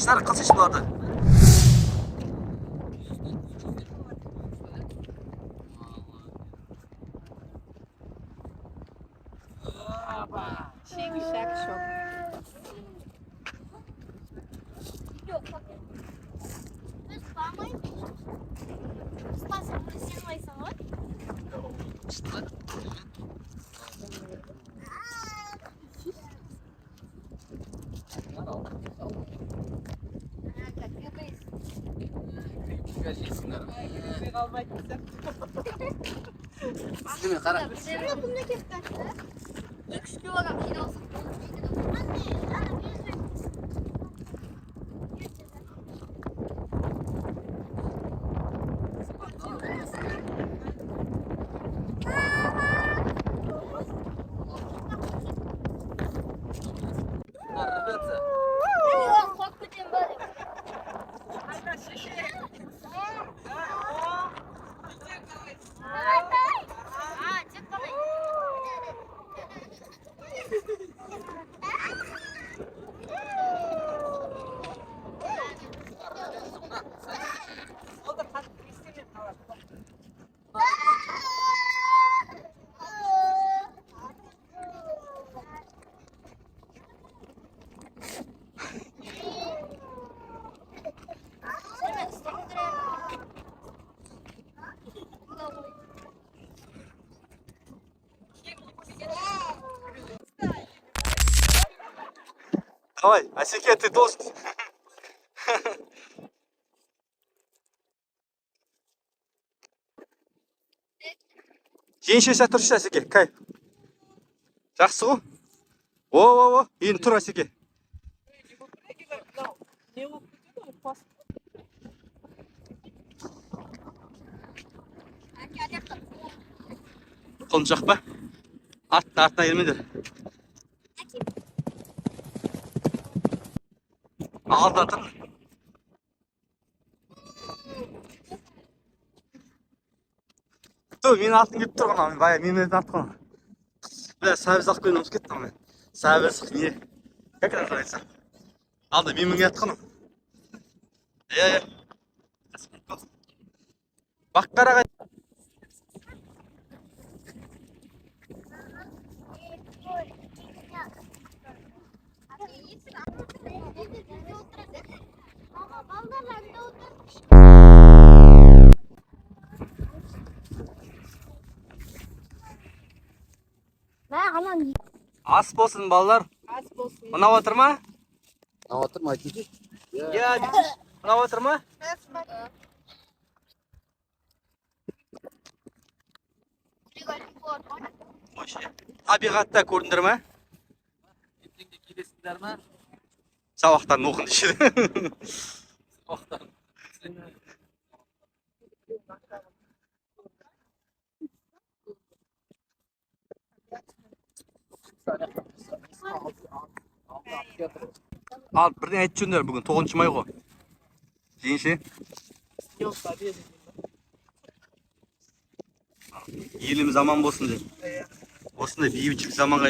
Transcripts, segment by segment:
Şunları kılsın şimdi orada. Şak şok. Değil mi? Kara. Давай, Асеке, ты должен. Жеңшесі тұршы Асеке, кай. Жақсы ғой? О, енді тұр Асеке. Қолын жақ па? Артына ермеңдер. Алда тұр. Мен артын келіп тұрған, бая мен артқан. Бля, сәбіз алып келген ұмытып кеттім мен. Сәбіз не? Как называется? Алда мен мінге атқаным. Бақ қарағай. Ас болсын балалар. Ас болсын. Ұнап отыр ма? Ұнап отыр ма айтыңызшы? Иә, ұнап отыр ма? Табиғатта көрдіңдер ме? Ертеңге келесіңдер ме? Сабақтарын оқын дешеді. Сабақтарын. Ал, бірден айтып жүріңдер, бүгін 9 май ғой. Жеңше. Еліміз аман болсын деп. Осындай бейбітшілік заманға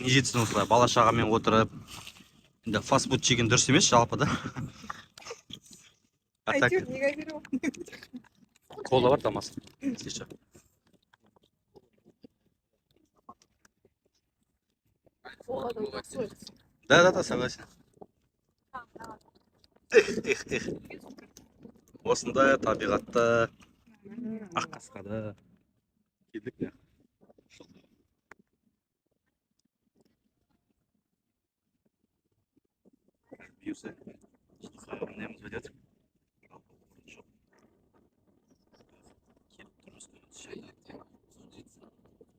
не жетсін осылай, бала шағамен отырып. Енді фастфуд жеген дұрыс емес жалпы да. Әйтеуір неге беру? Кола бар тамасы. Да, согласен. Эх. Осындай табиғатта, Аққасқада келдік не? Бұйырса, неміз өтеді.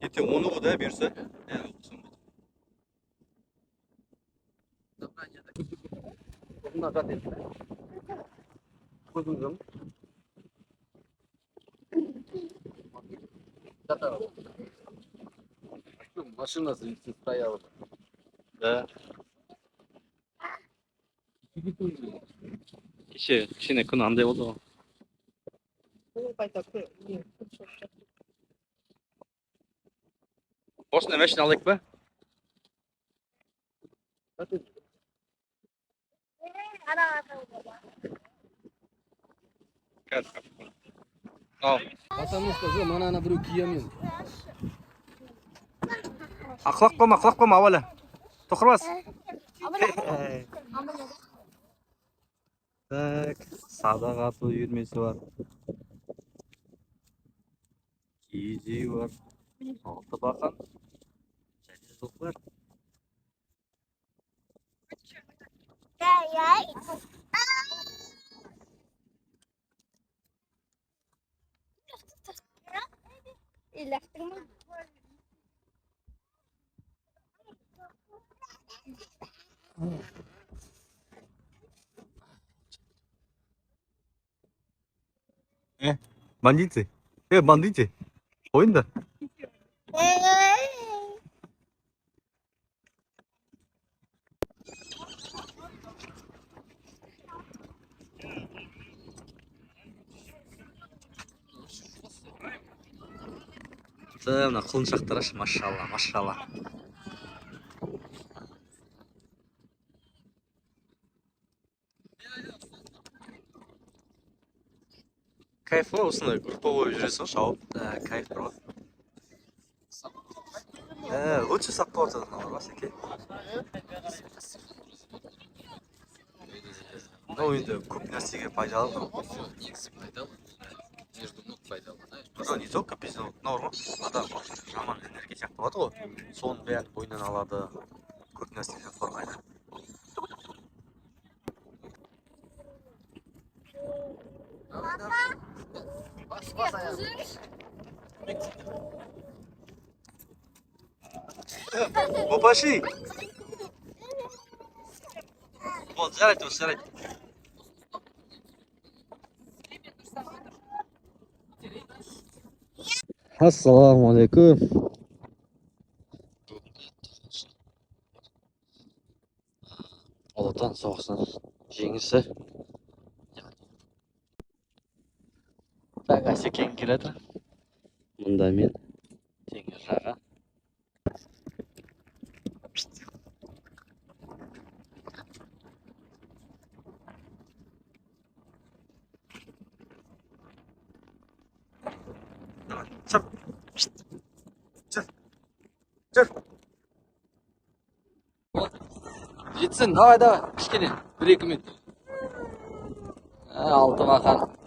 Ертең 10 ғой да, бұйырса. Машина стояла. Да. Кішкене күн андай болды ғой. Осындай машина алайық па? Уже мананы біреу киемін. Құлап қалма авала. Тоқырбас. Так, садақ ату үйірмесі бар. Киіз үй бар. Алты бақан. Және жылқылар. Ilaktırma. Бандиты. Бандиты. Oyunda. Мына құлыншақтар аш, машалла. Кайф қой, осындай групповой жүресің, шауып. Кайф бар ғой. Лучше саппа ортадан алар, басеке. Мынау енді көп нәрсеге пайдалы ғой. Негізі пайдалы. Между ног пайдалы, знаешь. Не только пиздел, мынау бар ғой. Адам жаман энергия сияқты болады ғой. Соның бәрін бойынан алады. Көп нәрседен қорғайды. Бас аяғы. Опаши! Вот, жарайды. Ассаламу алейкум. Ұлы Отан соғысының жеңісі. Так, Асекең келеді. Мұнда мен теңіз жағы. Чап. Жүр. Жетсін, давай, кішкене. 1-2 минут. Алты бақан.